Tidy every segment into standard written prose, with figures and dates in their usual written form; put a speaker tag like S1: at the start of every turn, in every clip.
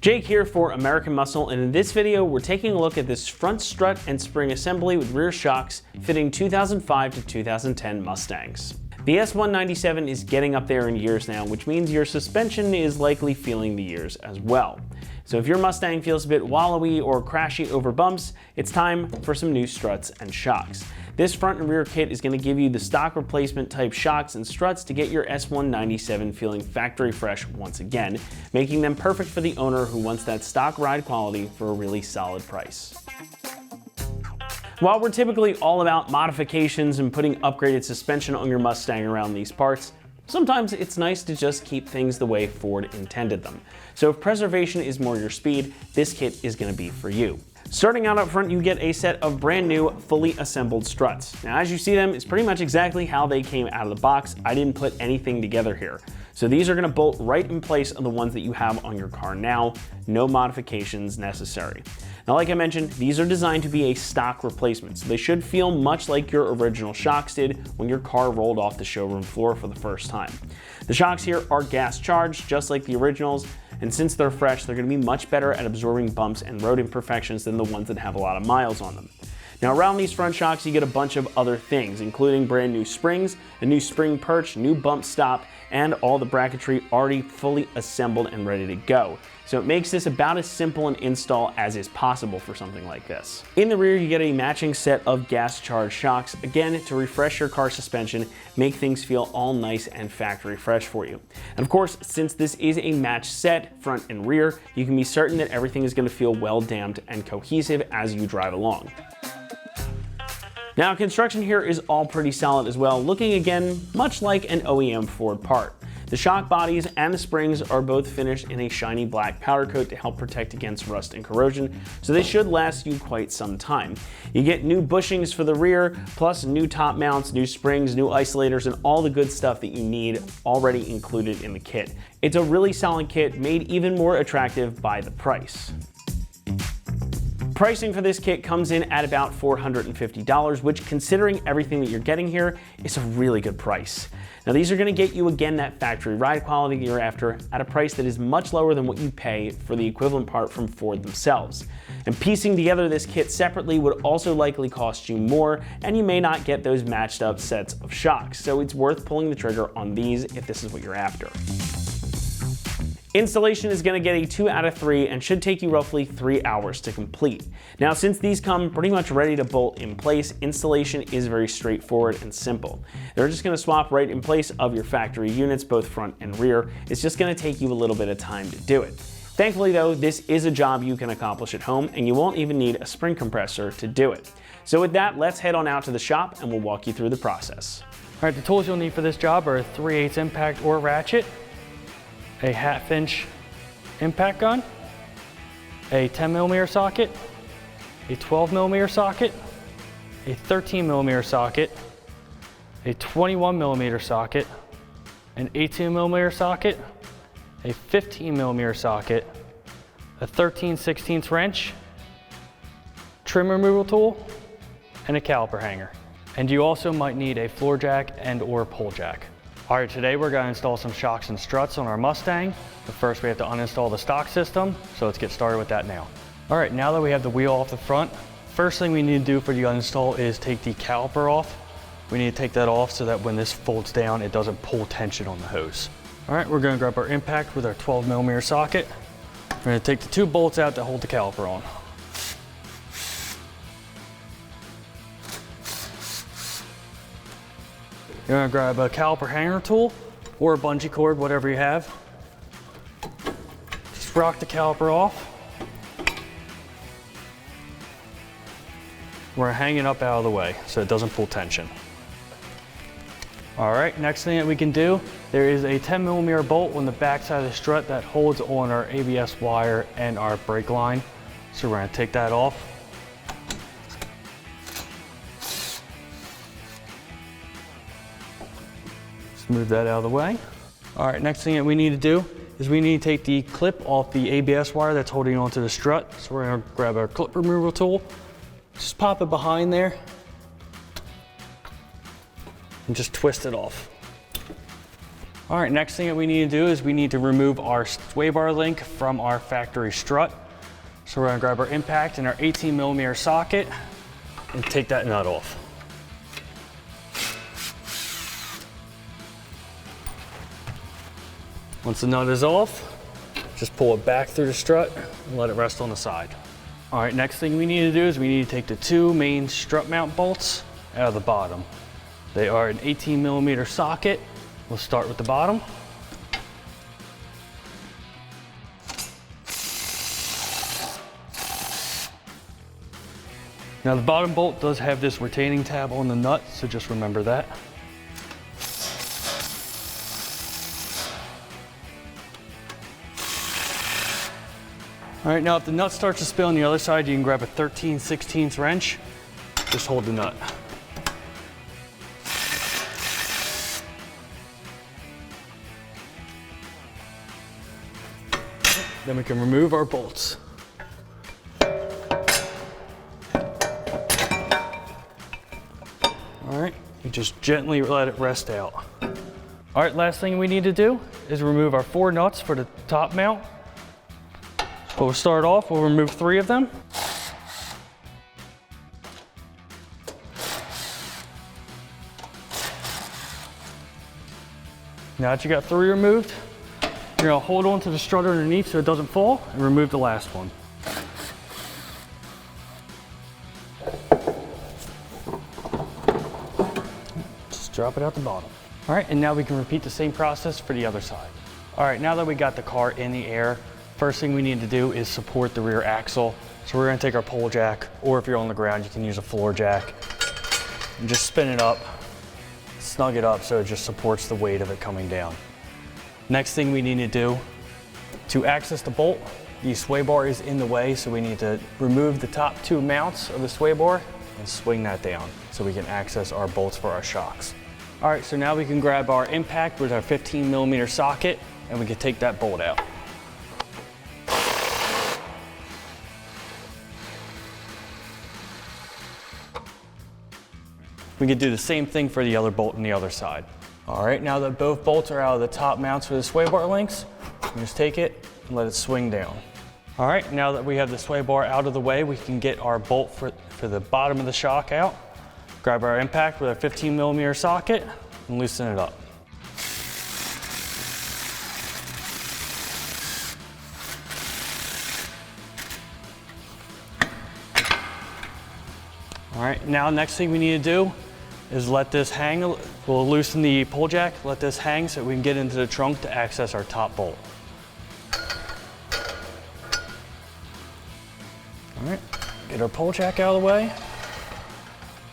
S1: Jake here for American Muscle, and in this video we're taking a look at this front strut and spring assembly with rear shocks fitting 2005 to 2010 Mustangs. The S197 is getting up there in years now, which means your suspension is likely feeling the years as well. So if your Mustang feels a bit wallowy or crashy over bumps, it's time for some new struts and shocks. This front and rear kit is going to give you the stock replacement type shocks and struts to get your S197 feeling factory fresh once again, making them perfect for the owner who wants that stock ride quality for a really solid price. While we're typically all about modifications and putting upgraded suspension on your Mustang around these parts, sometimes it's nice to just keep things the way Ford intended them. So if preservation is more your speed, this kit is going to be for you. Starting out up front, you get a set of brand new, fully assembled struts. Now as you see them, it's pretty much exactly how they came out of the box. I didn't put anything together here. So these are going to bolt right in place of the ones that you have on your car now, no modifications necessary. Now like I mentioned, these are designed to be a stock replacement, so they should feel much like your original shocks did when your car rolled off the showroom floor for the first time. The shocks here are gas charged, just like the originals, and since they're fresh, they're going to be much better at absorbing bumps and road imperfections than the ones that have a lot of miles on them. Now around these front shocks you get a bunch of other things, including brand new springs, a new spring perch, new bump stop, and all the bracketry already fully assembled and ready to go. So it makes this about as simple an install as is possible for something like this. In the rear you get a matching set of gas charged shocks, again to refresh your car suspension, make things feel all nice and factory fresh for you. And of course, since this is a match set, front and rear, you can be certain that everything is going to feel well damped and cohesive as you drive along. Now construction here is all pretty solid as well, looking again much like an OEM Ford part. The shock bodies and the springs are both finished in a shiny black powder coat to help protect against rust and corrosion, so they should last you quite some time. You get new bushings for the rear, plus new top mounts, new springs, new isolators, and all the good stuff that you need already included in the kit. It's a really solid kit, made even more attractive by the price. Pricing for this kit comes in at about $450, which, considering everything that you're getting here, is a really good price. Now these are going to get you again that factory ride quality you're after at a price that is much lower than what you pay for the equivalent part from Ford themselves. And piecing together this kit separately would also likely cost you more, and you may not get those matched up sets of shocks, so it's worth pulling the trigger on these if this is what you're after. Installation is going to get a 2 out of 3 and should take you roughly 3 hours to complete. Now since these come pretty much ready to bolt in place, installation is very straightforward and simple. They're just going to swap right in place of your factory units, both front and rear. It's just going to take you a little bit of time to do it. Thankfully though, this is a job you can accomplish at home, and you won't even need a spring compressor to do it. So with that, let's head on out to the shop and we'll walk you through the process.
S2: All right, the tools you'll need for this job are a 3/8 impact or ratchet, a 1/2 inch impact gun, a 10mm socket, a 12mm socket, a 13mm socket, a 21mm socket, an 18mm socket, a 15mm socket, a 13/16 wrench, trim removal tool, and a caliper hanger. And you also might need a floor jack and or pole jack. All right, today we're gonna install some shocks and struts on our Mustang, but first we have to uninstall the stock system, so let's get started with that now. All right, now that we have the wheel off the front, first thing we need to do for the uninstall is take the caliper off. We need to take that off so that when this folds down, it doesn't pull tension on the hose. All right, we're gonna grab our impact with our 12mm socket. We're gonna take the 2 bolts out that hold the caliper on. You're gonna grab a caliper hanger tool or a bungee cord, whatever you have. Just rock the caliper off. We're hanging up out of the way so it doesn't pull tension. All right, next thing that we can do, there is a 10mm bolt on the back side of the strut that holds on our ABS wire and our brake line. So we're gonna take that off. Move that out of the way. All right, next thing that we need to do is we need to take the clip off the ABS wire that's holding onto the strut. So we're gonna grab our clip removal tool, just pop it behind there, and just twist it off. All right, next thing that we need to do is we need to remove our sway bar link from our factory strut. So we're gonna grab our impact and our 18mm socket and take that nut off. Once the nut is off, just pull it back through the strut and let it rest on the side. All right, next thing we need to do is we need to take the two main strut mount bolts out of the bottom. They are an 18mm socket. We'll start with the bottom. Now the bottom bolt does have this retaining tab on the nut, so just remember that. All right, now if the nut starts to spill on the other side, you can grab a 13/16 wrench, just hold the nut. Then we can remove our bolts. All right, you just gently let it rest out. All right, last thing we need to do is remove our 4 nuts for the top mount. So we'll start off, we'll remove 3 of them. Now that you got 3 removed, you're gonna hold on to the strut underneath so it doesn't fall and remove the last one. Just drop it out the bottom. All right, and now we can repeat the same process for the other side. All right, now that we got the car in the air, first thing we need to do is support the rear axle. So we're gonna take our pole jack, or if you're on the ground, you can use a floor jack, and just spin it up, snug it up so it just supports the weight of it coming down. Next thing we need to do, to access the bolt, the sway bar is in the way, so we need to remove the top 2 mounts of the sway bar and swing that down so we can access our bolts for our shocks. All right, so now we can grab our impact with our 15mm socket and we can take that bolt out. We could do the same thing for the other bolt on the other side. All right, now that both bolts are out of the top mounts for the sway bar links, you just take it and let it swing down. All right, now that we have the sway bar out of the way, we can get our bolt for the bottom of the shock out. Grab our impact with our 15mm socket and loosen it up. All right, now next thing we need to do is let this hang. We'll loosen the pole jack, let this hang so we can get into the trunk to access our top bolt. All right, get our pole jack out of the way.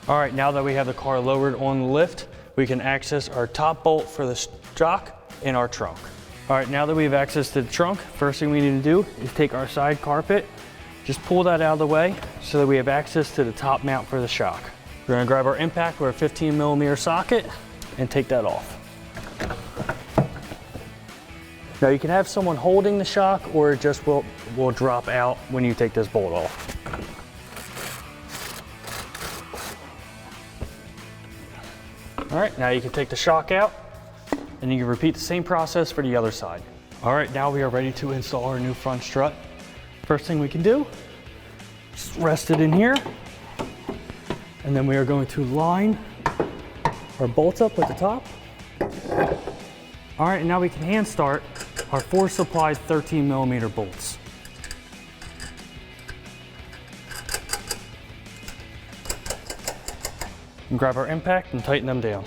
S2: All right, now that we have the car lowered on the lift, we can access our top bolt for the shock in our trunk. All right, now that we have access to the trunk, first thing we need to do is take our side carpet, just pull that out of the way so that we have access to the top mount for the shock. We're gonna grab our impact with our 15mm socket and take that off. Now you can have someone holding the shock or it just will drop out when you take this bolt off. All right, now you can take the shock out and you can repeat the same process for the other side. All right, now we are ready to install our new front strut. First thing we can do, just rest it in here. And then we are going to line our bolts up at the top. All right, and now we can hand start our 4 supplied 13mm bolts. And grab our impact and tighten them down.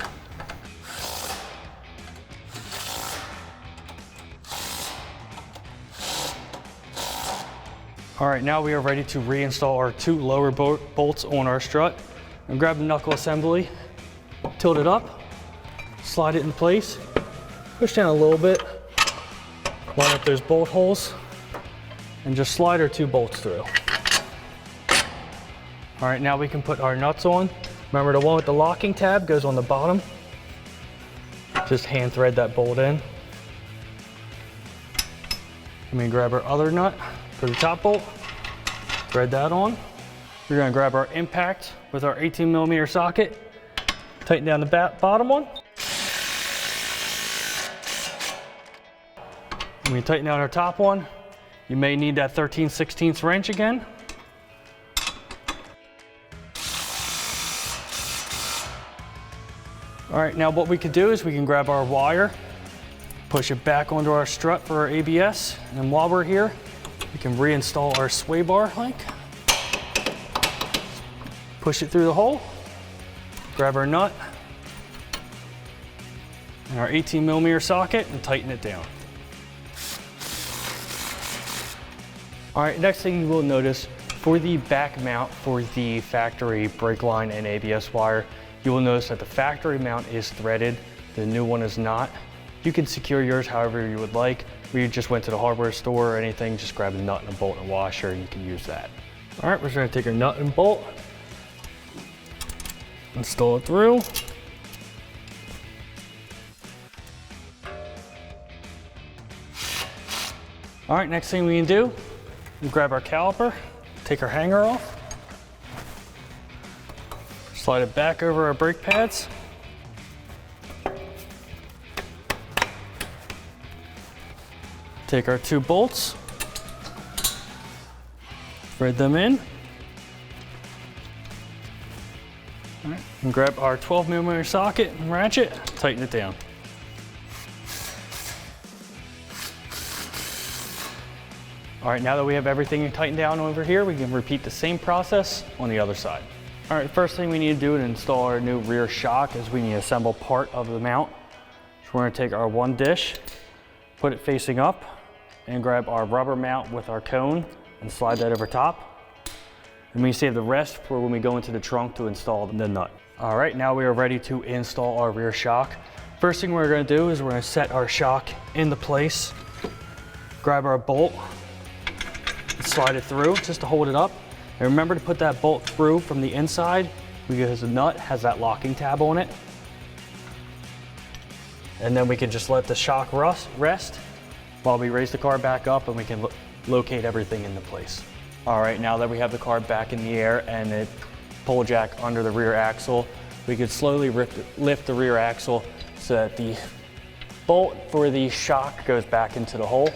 S2: All right, now we are ready to reinstall our 2 lower bolts on our strut. And grab the knuckle assembly, tilt it up, slide it in place, push down a little bit, line up those bolt holes, and just slide our 2 bolts through. All right, now we can put our nuts on. Remember, the one with the locking tab goes on the bottom. Just hand thread that bolt in. And we grab our other nut for the top bolt, thread that on. We're gonna grab our impact with our 18mm socket, tighten down the bottom one. When we tighten out our top one, you may need that 13/16 wrench again. All right, now what we can do is we can grab our wire, push it back onto our strut for our ABS, and then while we're here, we can reinstall our sway bar link. Push it through the hole, grab our nut and our 18mm socket and tighten it down. All right, next thing you will notice for the back mount for the factory brake line and ABS wire, you will notice that the factory mount is threaded, the new one is not. You can secure yours however you would like. We just went to the hardware store or anything, just grab a nut and a bolt and a washer and you can use that. All right, we're just gonna take our nut and bolt, install it through. All right, next thing we can do, we grab our caliper, take our hanger off, slide it back over our brake pads. Take our 2 bolts, thread them in. All right, and grab our 12mm socket and ratchet, tighten it down. All right, now that we have everything tightened down over here, we can repeat the same process on the other side. All right, first thing we need to do to install our new rear shock is we need to assemble part of the mount. So we're gonna take our 1 dish, put it facing up, and grab our rubber mount with our cone and slide that over top. And we save the rest for when we go into the trunk to install the nut. All right, now we are ready to install our rear shock. First thing we're gonna do is we're gonna set our shock into place, grab our bolt, slide it through just to hold it up. And remember to put that bolt through from the inside because the nut has that locking tab on it. And then we can just let the shock rest while we raise the car back up and we can locate everything into place. All right, now that we have the car back in the air and the pull jack under the rear axle, we can slowly lift the rear axle so that the bolt for the shock goes back into the hole.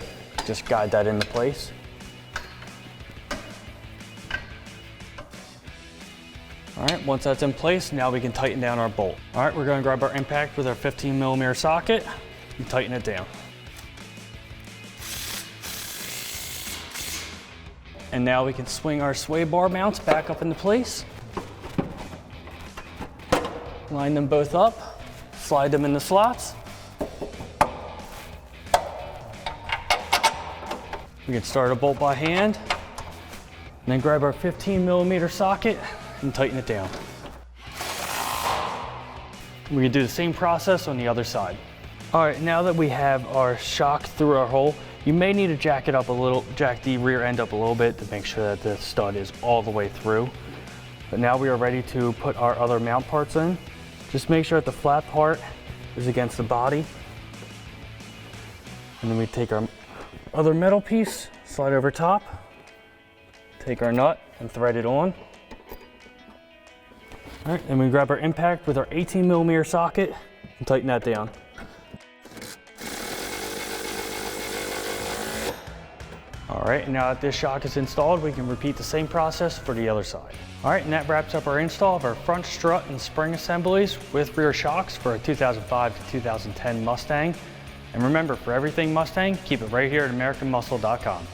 S2: Just guide that into place. All right, once that's in place, now we can tighten down our bolt. All right, we're gonna grab our impact with our 15mm socket and tighten it down. And now we can swing our sway bar mounts back up into place. Line them both up, slide them in the slots. We can start a bolt by hand, and then grab our 15mm socket and tighten it down. We can do the same process on the other side. All right, now that we have our shock through our hole, you may need to jack it up a little, jack the rear end up a little bit to make sure that the stud is all the way through. But now we are ready to put our other mount parts in. Just make sure that the flat part is against the body. And then we take our other metal piece, slide over top, take our nut and thread it on. All right, then we grab our impact with our 18mm socket and tighten that down. All right, now that this shock is installed, we can repeat the same process for the other side. All right, and that wraps up our install of our front strut and spring assemblies with rear shocks for a 2005 to 2010 Mustang. And remember, for everything Mustang, keep it right here at AmericanMuscle.com.